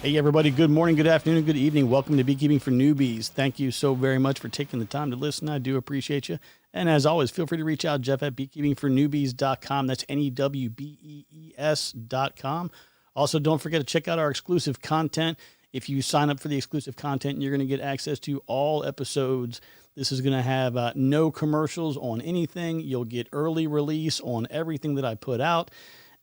Hey everybody, good morning, good afternoon, good evening. Welcome to Beekeeping for Newbees. Thank you so very much for taking the time to listen. I do appreciate you. And as always, feel free to reach out, Jeff at beekeepingfornewbees.com. That's NEWBEES.com. Also, don't forget to check out our exclusive content. If you sign up for the exclusive content, you're going to get access to all episodes. This is going to have no commercials on anything. You'll get early release on everything that I put out.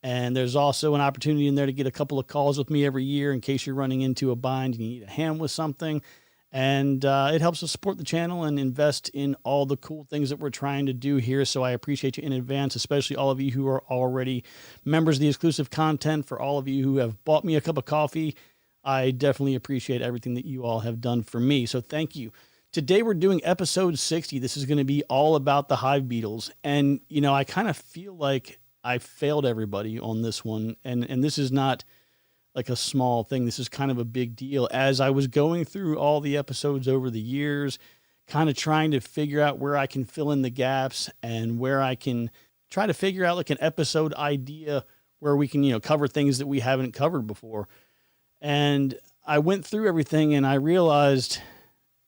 And there's also an opportunity in there to get a couple of calls with me every year in case you're running into a bind and you need a hand with something. And it helps us support the channel and invest in all the cool things that we're trying to do here. So I appreciate you in advance, especially all of you who are already members of the exclusive content. For all of you who have bought me a cup of coffee, I definitely appreciate everything that you all have done for me. So thank you. Today we're doing episode 60. This is going to be all about the hive beetles. And, you know, I kind of feel like I failed everybody on this one. And this is not like a small thing. This is kind of a big deal. As I was going through all the episodes over the years, kind of trying to figure out where I can fill in the gaps and where I can try to figure out like an episode idea where we can, you know, cover things that we haven't covered before. And I went through everything and I realized,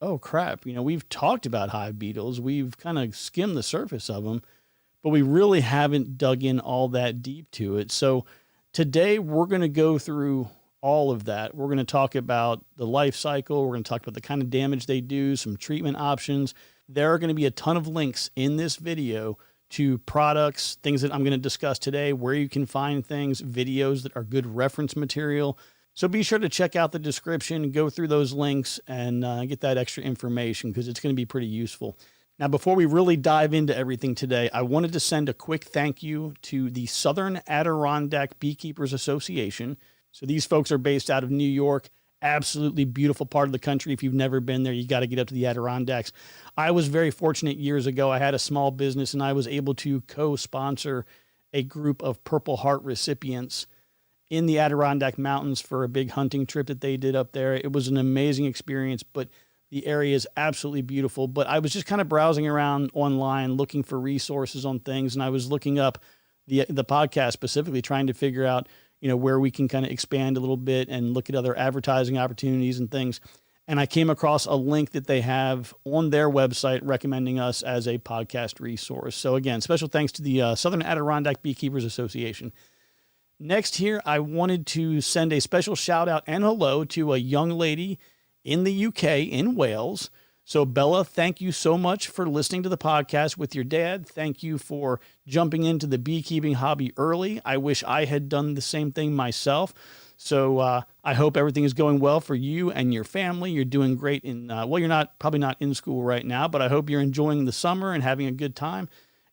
oh crap, you know, we've talked about hive beetles. We've kind of skimmed the surface of them, but we really haven't dug in all that deep to it. So today we're going to go through all of that. We're going to talk about the life cycle. We're going to talk about the kind of damage they do, some treatment options. There are going to be a ton of links in this video to products, things that I'm going to discuss today, where you can find things, videos that are good reference material. So be sure to check out the description, go through those links and get that extra information because it's going to be pretty useful. Now, before we really dive into everything today, I wanted to send a quick thank you to the Southern Adirondack Beekeepers Association. So these folks are based out of New York, absolutely beautiful part of the country. If you've never been there, you got to get up to the Adirondacks. I was very fortunate years ago. I had a small business and I was able to co-sponsor a group of Purple Heart recipients in the Adirondack Mountains for a big hunting trip that they did up there. It was an amazing experience, but the area is absolutely beautiful. But I was just kind of browsing around online, looking for resources on things. And I was looking up the podcast specifically, trying to figure out, you know, where we can kind of expand a little bit and look at other advertising opportunities and things. And I came across a link that they have on their website recommending us as a podcast resource. So again, special thanks to the Southern Adirondack Beekeepers Association. Next here, I wanted to send a special shout out and hello to a young lady in the UK, in Wales. So Bella, thank you so much for listening to the podcast with your dad. Thank you for jumping into the beekeeping hobby early. I wish I had done the same thing myself. So I hope everything is going well for you and your family. You're doing great in, well, you're probably not in school right now, but I hope you're enjoying the summer and having a good time.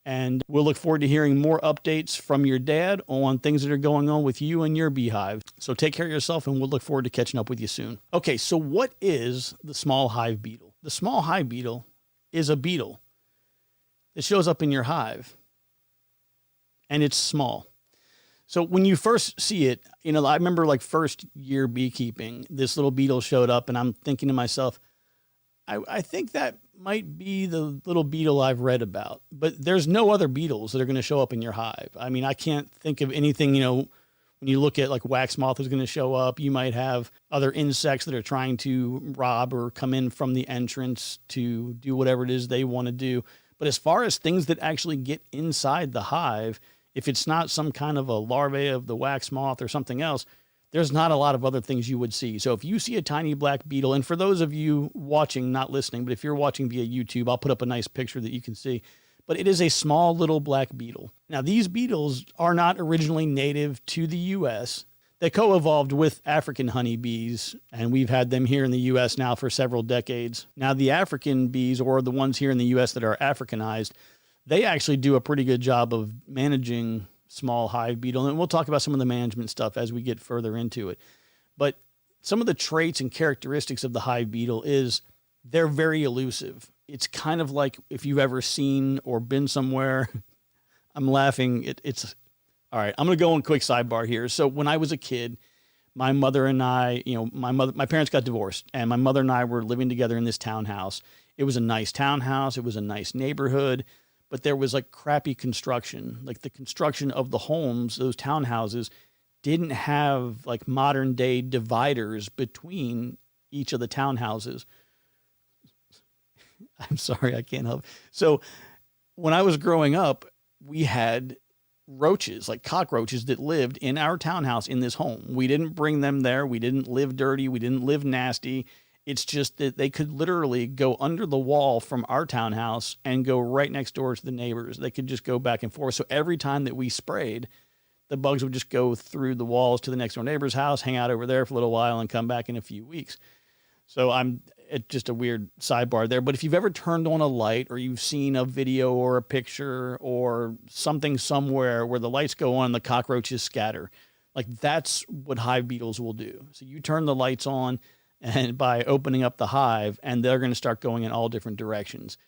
And we'll look forward to hearing more updates from your dad on things that are going on with you and your beehive. So take care of yourself and we'll look forward to catching up with you soon. Okay, so what is the small hive beetle? The small hive beetle is a beetle that shows up in your hive and it's small. So when you first see it, you know, I remember like first year beekeeping, this little beetle showed up and I'm thinking to myself, I think that might be the little beetle I've read about, but there's no other beetles that are going to show up in your hive. I mean, I can't think of anything, you know, when you look at like wax moth is going to show up, you might have other insects that are trying to rob or come in from the entrance to do whatever it is they want to do. But as far as things that actually get inside the hive, if it's not some kind of a larvae of the wax moth or something else, there's not a lot of other things you would see. So if you see a tiny black beetle, and for those of you watching, not listening, but if you're watching via YouTube, I'll put up a nice picture that you can see. But it is a small little black beetle. Now, these beetles are not originally native to the U.S. They co-evolved with African honeybees, and we've had them here in the U.S. now for several decades. Now, the African bees, or the ones here in the U.S. that are Africanized, they actually do a pretty good job of managing small hive beetle. And we'll talk about some of the management stuff as we get further into it. But some of the traits and characteristics of the hive beetle is they're very elusive. It's kind of like if you've ever seen or been somewhere. I'm laughing. It's all right. I'm going to go on a quick sidebar here. So when I was a kid, my mother and I, you know, my parents got divorced and my mother and I were living together in this townhouse. It was a nice townhouse. It was a nice neighborhood. But there was like crappy construction, like the construction of the homes, those townhouses didn't have like modern day dividers between each of the townhouses. I'm sorry, I can't help. So when I was growing up, we had roaches, like cockroaches, that lived in our townhouse in this home. We didn't bring them there. We didn't live dirty. We didn't live nasty. It's just that they could literally go under the wall from our townhouse and go right next door to the neighbors. They could just go back and forth. So every time that we sprayed, the bugs would just go through the walls to the next door neighbor's house, hang out over there for a little while, and come back in a few weeks. So it's just a weird sidebar there. But if you've ever turned on a light, or you've seen a video or a picture or something somewhere where the lights go on and the cockroaches scatter, like that's what hive beetles will do. So you turn the lights on and by opening up the hive, and they're going to start going in all different directions.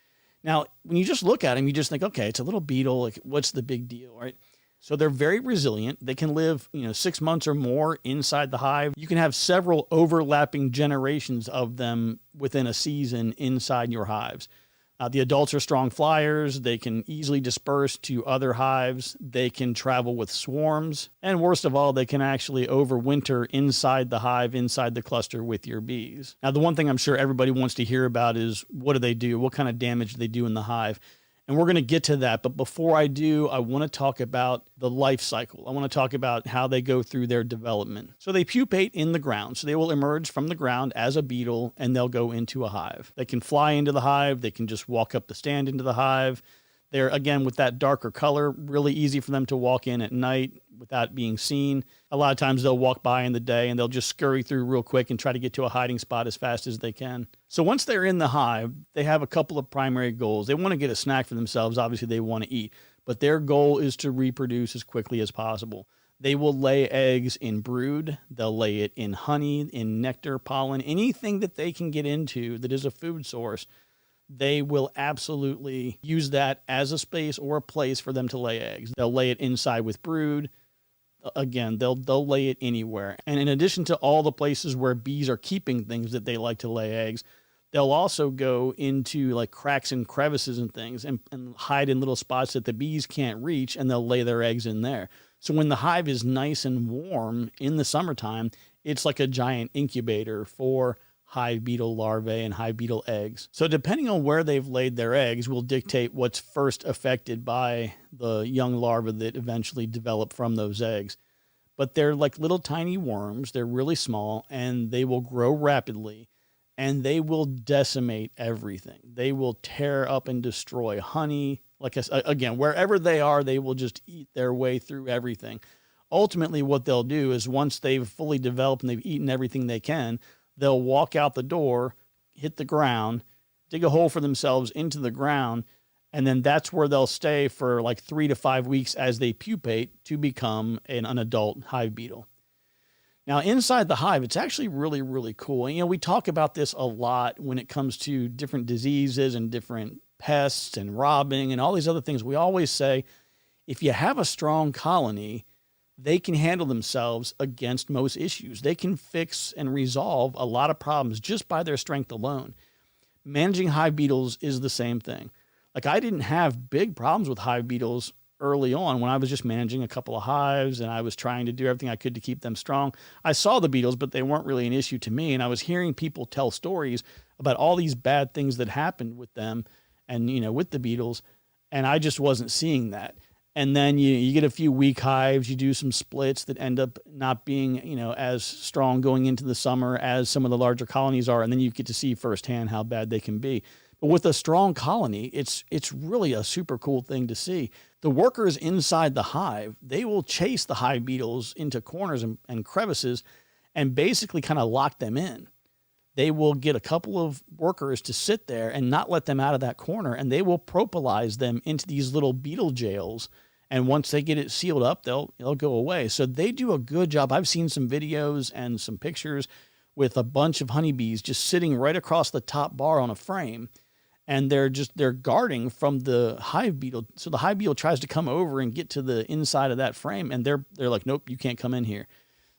Now, when you just look at them, you just think, okay, it's a little beetle. Like, what's the big deal, right? So they're very resilient. They can live, 6 months or more inside the hive. You can have several overlapping generations of them within a season inside your hives. The adults are strong flyers. They can easily disperse to other hives. They can travel with swarms. And worst of all, they can actually overwinter inside the hive, inside the cluster with your bees. Now, the one thing I'm sure everybody wants to hear about is, what do they do? What kind of damage do they do in the hive? And we're going to get to that. But before I do, I want to talk about the life cycle. I want to talk about how they go through their development. So they pupate in the ground. So they will emerge from the ground as a beetle, and they'll go into a hive. They can fly into the hive. They can just walk up the stand into the hive. They're, again, with that darker color, really easy for them to walk in at night without being seen. A lot of times they'll walk by in the day and they'll just scurry through real quick and try to get to a hiding spot as fast as they can. So once they're in the hive, they have a couple of primary goals. They want to get a snack for themselves. Obviously, they want to eat, but their goal is to reproduce as quickly as possible. They will lay eggs in brood. They'll lay it in honey, in nectar, pollen, anything that they can get into that is a food source. They will absolutely use that as a space or a place for them to lay eggs. They'll lay it inside with brood. Again, they'll lay it anywhere. And in addition to all the places where bees are keeping things that they like to lay eggs, they'll also go into like cracks and crevices and things and hide in little spots that the bees can't reach, and they'll lay their eggs in there. So when the hive is nice and warm in the summertime, it's like a giant incubator for hive beetle larvae and hive beetle eggs. So depending on where they've laid their eggs will dictate what's first affected by the young larvae that eventually develop from those eggs. But they're like little tiny worms. They're really small, and they will grow rapidly, and they will decimate everything. They will tear up and destroy honey. Like I said, again, wherever they are, they will just eat their way through everything. Ultimately, what they'll do is once they've fully developed and they've eaten everything they can, they'll walk out the door, hit the ground, dig a hole for themselves into the ground, and then that's where they'll stay for like 3 to 5 weeks as they pupate to become an adult hive beetle. Now, inside the hive, it's actually really, really cool. And, we talk about this a lot when it comes to different diseases and different pests and robbing and all these other things. We always say, if you have a strong colony, they can handle themselves against most issues. They can fix and resolve a lot of problems just by their strength alone. Managing hive beetles is the same thing. Like, I didn't have big problems with hive beetles early on when I was just managing a couple of hives and I was trying to do everything I could to keep them strong. I saw the beetles, but they weren't really an issue to me. And I was hearing people tell stories about all these bad things that happened with them and, with the beetles. And I just wasn't seeing that. And then you get a few weak hives, you do some splits that end up not being, as strong going into the summer as some of the larger colonies are. And then you get to see firsthand how bad they can be. But with a strong colony, it's really a super cool thing to see. The workers inside the hive, they will chase the hive beetles into corners and crevices and basically kind of lock them in. They will get a couple of workers to sit there and not let them out of that corner, and they will propolize them into these little beetle jails. And once they get it sealed up, they'll go away. So they do a good job. I've seen some videos and some pictures with a bunch of honeybees just sitting right across the top bar on a frame. And they're guarding from the hive beetle. So the hive beetle tries to come over and get to the inside of that frame. And they're like, nope, you can't come in here.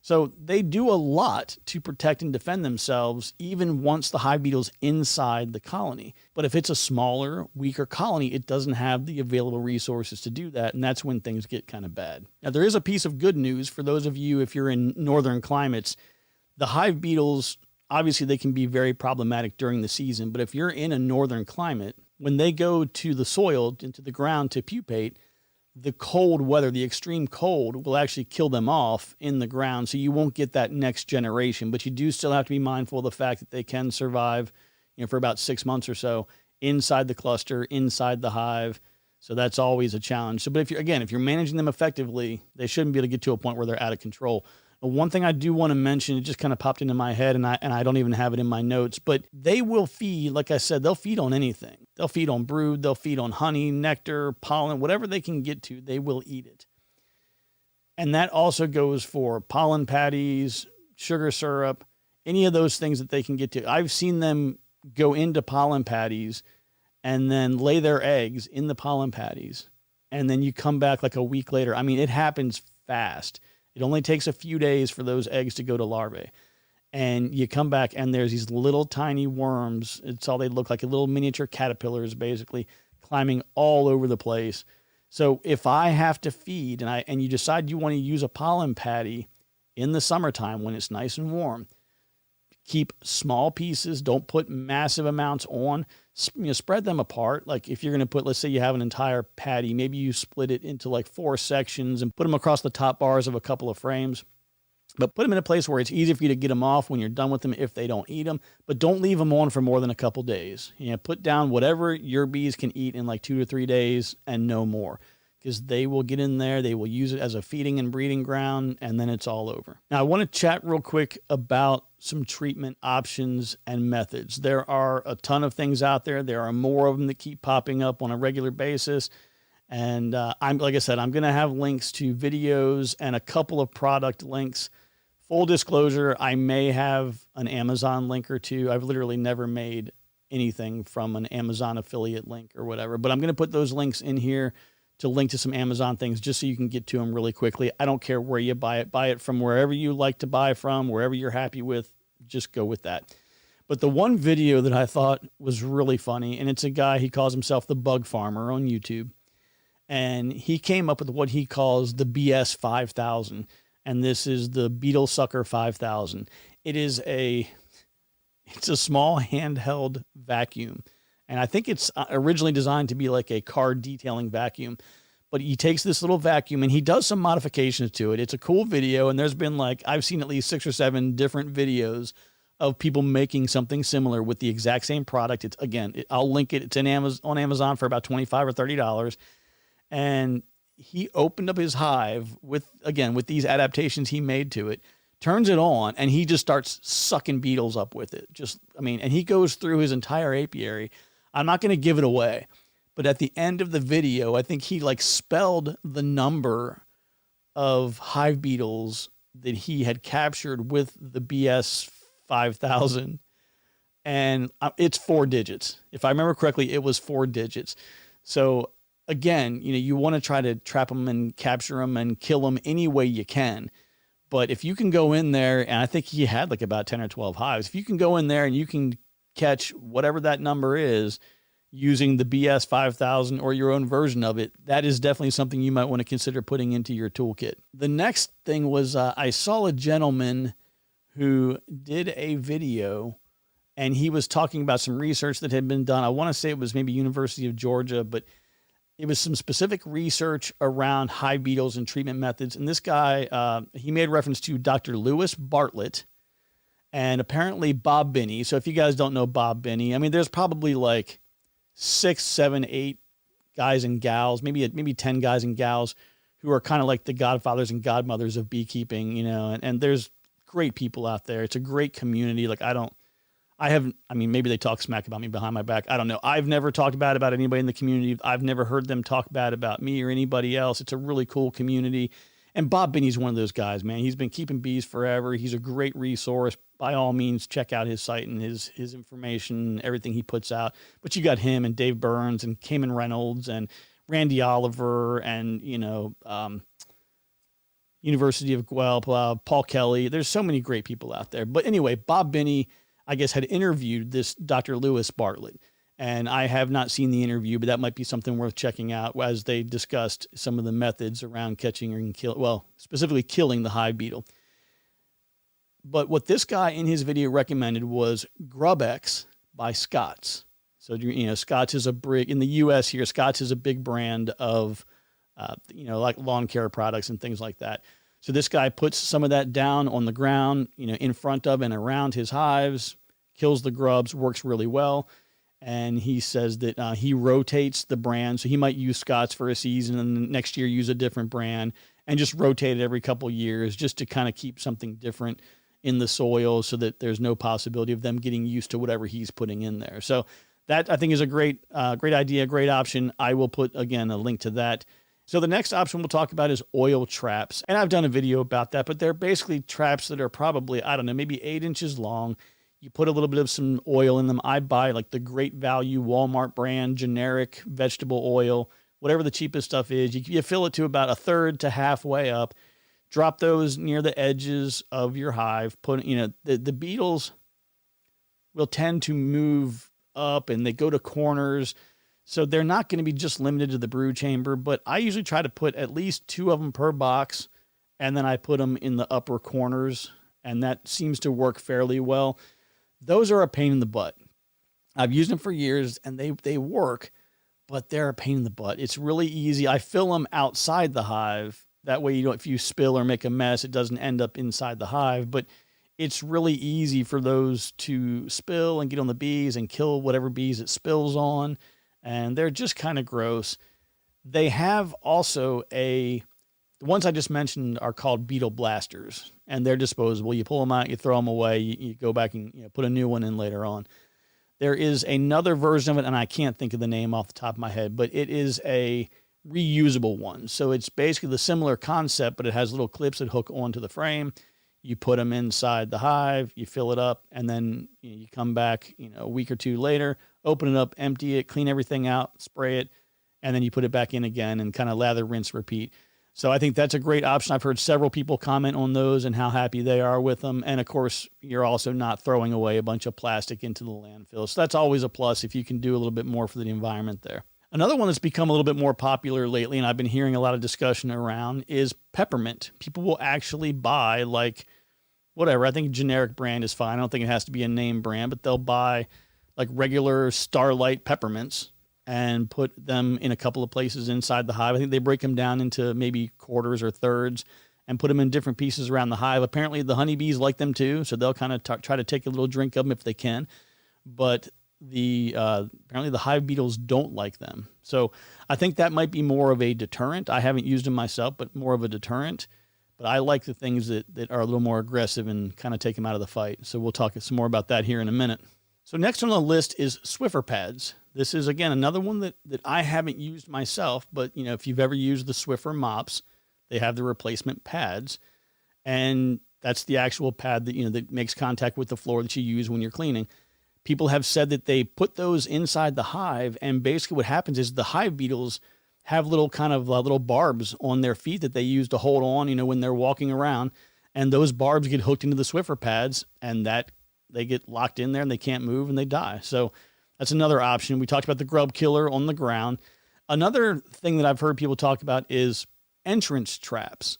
So they do a lot to protect and defend themselves, even once the hive beetle's inside the colony. But if it's a smaller, weaker colony, it doesn't have the available resources to do that. And that's when things get kind of bad. Now, there is a piece of good news for those of you, if you're in northern climates. The hive beetles, obviously, they can be very problematic during the season. But if you're in a northern climate, when they go to the soil, into the ground to pupate, the cold weather, the extreme cold, will actually kill them off in the ground. So you won't get that next generation. But you do still have to be mindful of the fact that they can survive, for about 6 months or so inside the cluster, inside the hive. So that's always a challenge. So, but if you're managing them effectively, they shouldn't be able to get to a point where they're out of control. One thing I do want to mention, it just kind of popped into my head, and I don't even have it in my notes, but they will feed, like I said, they'll feed on anything. They'll feed on brood, they'll feed on honey, nectar, pollen, whatever they can get to, they will eat it. And that also goes for pollen patties, sugar syrup, any of those things that they can get to. I've seen them go into pollen patties and then lay their eggs in the pollen patties. And then you come back like a week later. I mean, it happens fast. It only takes a few days for those eggs to go to larvae. And you come back and there's these little tiny worms. It's all they look like, little miniature caterpillars, basically climbing all over the place. So if I have to feed and you decide you want to use a pollen patty in the summertime when it's nice and warm, keep small pieces. Don't put massive amounts on. Spread them apart. Like if you're going to put, let's say you have an entire patty, maybe you split it into like 4 sections and put them across the top bars of a couple of frames. But put them in a place where it's easy for you to get them off when you're done with them if they don't eat them. But don't leave them on for more than a couple days. Put down whatever your bees can eat in like 2 to 3 days and no more. Because they will get in there, they will use it as a feeding and breeding ground, and then it's all over. Now, I want to chat real quick about some treatment options and methods. There are a ton of things out there. There are more of them that keep popping up on a regular basis. And like I said, I'm going to have links to videos and a couple of product links. Full disclosure, I may have an Amazon link or two. I've literally never made anything from an Amazon affiliate link or whatever, but I'm going to put those links in here to link to some Amazon things just so you can get to them really quickly. I don't care where you buy it. Buy it from wherever you like to buy from, wherever you're happy with, just go with that. But the one video that I thought was really funny, and it's a guy, he calls himself the Bug Farmer on YouTube, and he came up with what he calls the BS 5000, and this is the Beetle Sucker 5000. It's a small handheld vacuum. And I think it's originally designed to be like a car detailing vacuum. But he takes this little vacuum and he does some modifications to it. It's a cool video. And there's been I've seen at least 6 or 7 different videos of people making something similar with the exact same product. I'll link it. It's on Amazon for about $25 or $30. And he opened up his hive with these adaptations he made to it, turns it on, and he just starts sucking beetles up with it. And he goes through his entire apiary. I'm not going to give it away, but at the end of the video, I think he spelled the number of hive beetles that he had captured with the BS 5000. And it's 4 digits. If I remember correctly, it was 4 digits. So again, you want to try to trap them and capture them and kill them any way you can. But if you can go in there, and I think he had about 10 or 12 hives, if you can go in there and you can catch whatever that number is using the BS 5000 or your own version of it, that is definitely something you might want to consider putting into your toolkit. The next thing was I saw a gentleman who did a video and he was talking about some research that had been done. I want to say it was maybe University of Georgia, but it was some specific research around hive beetles and treatment methods. And this guy, he made reference to Dr. Lewis Bartlett and apparently Bob Binney. So if you guys don't know Bob Binney, there's probably 6, 7, 8 guys and gals, maybe 10 guys and gals who are kind of like the godfathers and godmothers of beekeeping, and there's great people out there. It's a great community. Maybe they talk smack about me behind my back. I don't know. I've never talked bad about anybody in the community. I've never heard them talk bad about me or anybody else. It's a really cool community. And Bob Binney's one of those guys, man. He's been keeping bees forever. He's a great resource. By all means, check out his site and his information, everything he puts out. But you got him and Dave Burns and Cayman Reynolds and Randy Oliver and, University of Guelph, Paul Kelly. There's so many great people out there. But anyway, Bob Binney, I guess, had interviewed this Dr. Lewis Bartlett. And I have not seen the interview, but that might be something worth checking out as they discussed some of the methods around catching and specifically killing the hive beetle. But what this guy in his video recommended was GrubX by Scotts. So, Scotts is in the U.S. here, Scotts is a big brand of, like lawn care products and things like that. So this guy puts some of that down on the ground, in front of and around his hives, kills the grubs, works really well. And he says that he rotates the brand. So he might use Scotts for a season and then next year use a different brand and just rotate it every couple of years just to kind of keep something different in the soil so that there's no possibility of them getting used to whatever he's putting in there. So that I think is a great idea, great option. I will put, again, a link to that. So the next option we'll talk about is oil traps. And I've done a video about that, but they're basically traps that are probably, maybe 8 inches long. You put a little bit of some oil in them. I buy like the Great Value Walmart brand, generic vegetable oil, whatever the cheapest stuff is. You fill it to about 1/3 to halfway up. Drop those near the edges of your hive. The beetles will tend to move up and they go to corners. So they're not going to be just limited to the brood chamber, but I usually try to put at least 2 of them per box. And then I put them in the upper corners and that seems to work fairly well. Those are a pain in the butt. I've used them for years and they work, but they're a pain in the butt. It's really easy. I fill them outside the hive. That way, if you spill or make a mess, it doesn't end up inside the hive. But it's really easy for those to spill and get on the bees and kill whatever bees it spills on. And they're just kind of gross. They have also the ones I just mentioned are called beetle blasters, and they're disposable. You pull them out, you throw them away, you go back and put a new one in later on. There is another version of it, and I can't think of the name off the top of my head, but it is a reusable one. So it's basically the similar concept, but it has little clips that hook onto the frame. You put them inside the hive, you fill it up, and then you come back a week or 2 later, open it up, empty it, clean everything out, spray it, and then you put it back in again and kind of lather, rinse, repeat. So I think that's a great option. I've heard several people comment on those and how happy they are with them. And of course, you're also not throwing away a bunch of plastic into the landfill. So that's always a plus if you can do a little bit more for the environment there. Another one that's become a little bit more popular lately, and I've been hearing a lot of discussion around, is peppermint. People will actually buy whatever. I think generic brand is fine. I don't think it has to be a name brand, but they'll buy like regular Starlight peppermints and put them in a couple of places inside the hive. I think they break them down into maybe quarters or thirds and put them in different pieces around the hive. Apparently the honeybees like them too, so they'll kind of try to take a little drink of them if they can. But apparently the hive beetles don't like them. So I think that might be more of a deterrent. I haven't used them myself, but more of a deterrent. But I like the things that are a little more aggressive and kind of take them out of the fight. So we'll talk some more about that here in a minute. So next on the list is Swiffer pads. This is, again, another one that I haven't used myself, but if you've ever used the Swiffer mops, they have the replacement pads. And that's the actual pad that, that makes contact with the floor that you use when you're cleaning. People have said that they put those inside the hive, and basically what happens is the hive beetles have little barbs on their feet that they use to hold on, when they're walking around, and those barbs get hooked into the Swiffer pads, and that they get locked in there and they can't move and they die. So that's another option. We talked about the grub killer on the ground. Another thing that I've heard people talk about is entrance traps,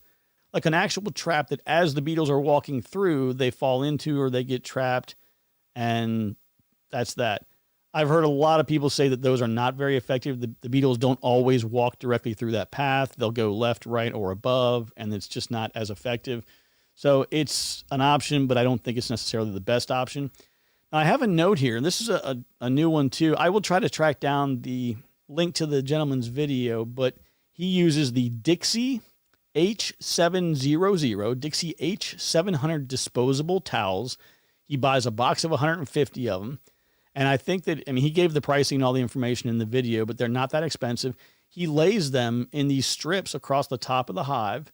like an actual trap that as the beetles are walking through, they fall into or they get trapped, and that's that. I've heard a lot of people say that those are not very effective. The beetles don't always walk directly through that path. They'll go left, right, or above, and it's just not as effective. So it's an option, but I don't think it's necessarily the best option. Now, I have a note here, and this is a new one too. I will try to track down the link to the gentleman's video, but he uses the Dixie H700, Dixie H700 disposable towels. He buys a box of 150 of them. And I think that, he gave the pricing and all the information in the video, but they're not that expensive. He lays them in these strips across the top of the hive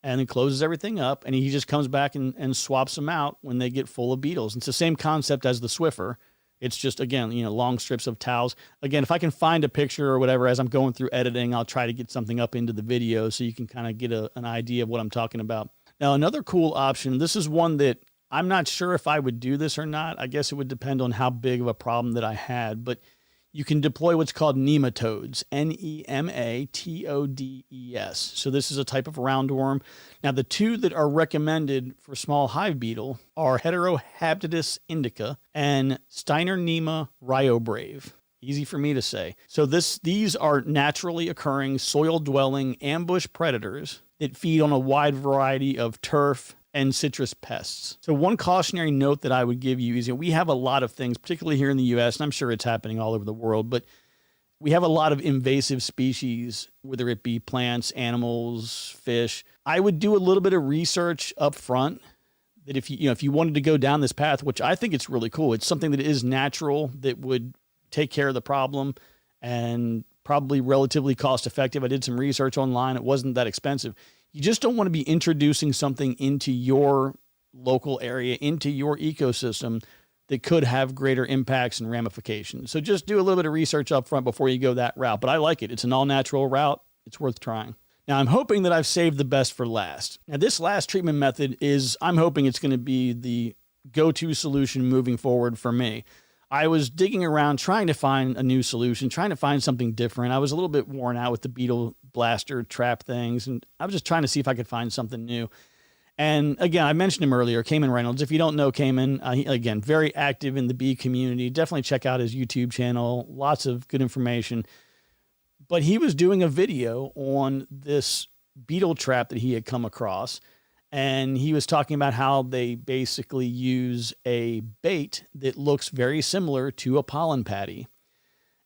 and then closes everything up. And he just comes back and swaps them out when they get full of beetles. It's the same concept as the Swiffer. It's just, again, long strips of towels. Again, if I can find a picture or whatever, as I'm going through editing, I'll try to get something up into the video so you can kind of get an idea of what I'm talking about. Now, another cool option, this is one that I'm not sure if I would do this or not. I guess it would depend on how big of a problem that I had, but you can deploy what's called nematodes, Nematodes. So this is a type of roundworm. Now, the two that are recommended for small hive beetle are Heterohabditis indica and Steinernema ryobrave. Easy for me to say. So these are naturally occurring soil-dwelling ambush predators that feed on a wide variety of turf and citrus pests. So one cautionary note that I would give you is we have a lot of things, particularly here in the US, and I'm sure it's happening all over the world, but we have a lot of invasive species, whether it be plants, animals, fish. I would do a little bit of research up front that if you wanted to go down this path, which I think it's really cool, it's something that is natural that would take care of the problem and probably relatively cost effective. I did some research online. It wasn't that expensive. You just don't want to be introducing something into your local area, into your ecosystem that could have greater impacts and ramifications. So just do a little bit of research up front before you go that route. But I like it. It's an all-natural route. It's worth trying. Now, I'm hoping that I've saved the best for last. Now, this last treatment method I'm hoping it's going to be the go-to solution moving forward for me. I was digging around trying to find a new solution, trying to find something different. I was a little bit worn out with the beetle blaster trap things, and I was just trying to see if I could find something new. And again, I mentioned him earlier, Cayman Reynolds. If you don't know Cayman, again, very active in the bee community. Definitely check out his YouTube channel. Lots of good information. But he was doing a video on this beetle trap that he had come across. And he was talking about how they basically use a bait that looks very similar to a pollen patty.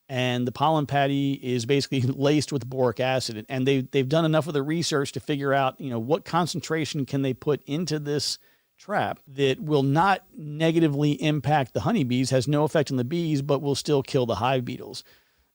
And the pollen patty is basically laced with boric acid. And they've done enough of the research to figure out, what concentration can they put into this trap that will not negatively impact the honeybees, has no effect on the bees, but will still kill the hive beetles.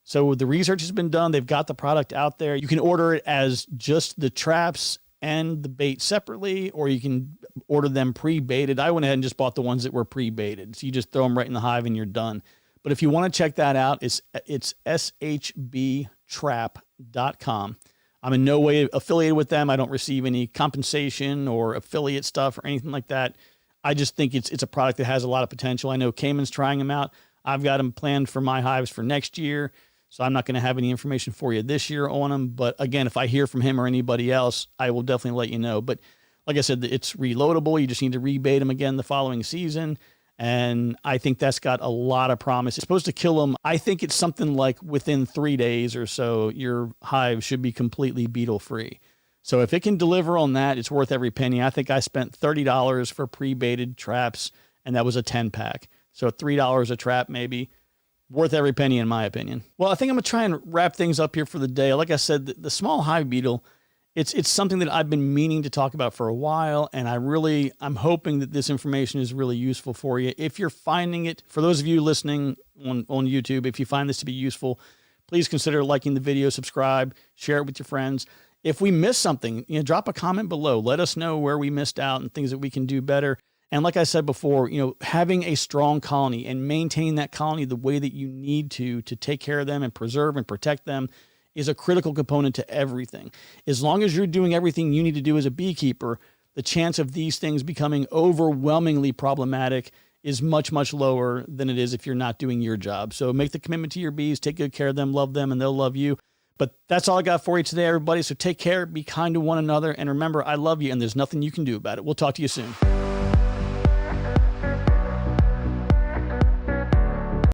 So the research has been done. They've got the product out there. You can order it as just the traps and the bait separately, or you can order them pre-baited. I went ahead and just bought the ones that were pre-baited. So you just throw them right in the hive and you're done. But if you want to check that out, it's shbtrap.com. I'm in no way affiliated with them. I don't receive any compensation or affiliate stuff or anything like that. I just think it's a product that has a lot of potential. I know Cayman's trying them out. I've got them planned for my hives for next year. So I'm not going to have any information for you this year on them. But again, if I hear from him or anybody else, I will definitely let you know. But like I said, it's reloadable. You just need to rebait them again the following season. And I think that's got a lot of promise. It's supposed to kill them. I think it's something like within 3 days or so, your hive should be completely beetle free. So if it can deliver on that, it's worth every penny. I think I spent $30 for pre-baited traps, and that was a 10-pack. So $3 a trap maybe. Worth every penny in my opinion. Well, I think I'm going to try and wrap things up here for the day. Like I said, the small hive beetle, it's something that I've been meaning to talk about for a while, and I'm hoping that this information is really useful for you. If you're finding it, for those of you listening on YouTube, if you find this to be useful, please consider liking the video, subscribe, share it with your friends. If we missed something, drop a comment below. Let us know where we missed out and things that we can do better. And like I said before, having a strong colony and maintain that colony the way that you need to take care of them and preserve and protect them is a critical component to everything. As long as you're doing everything you need to do as a beekeeper, the chance of these things becoming overwhelmingly problematic is much, much lower than it is if you're not doing your job. So make the commitment to your bees, take good care of them, love them, and they'll love you. But that's all I got for you today, everybody. So take care, be kind to one another, and remember, I love you, and there's nothing you can do about it. We'll talk to you soon.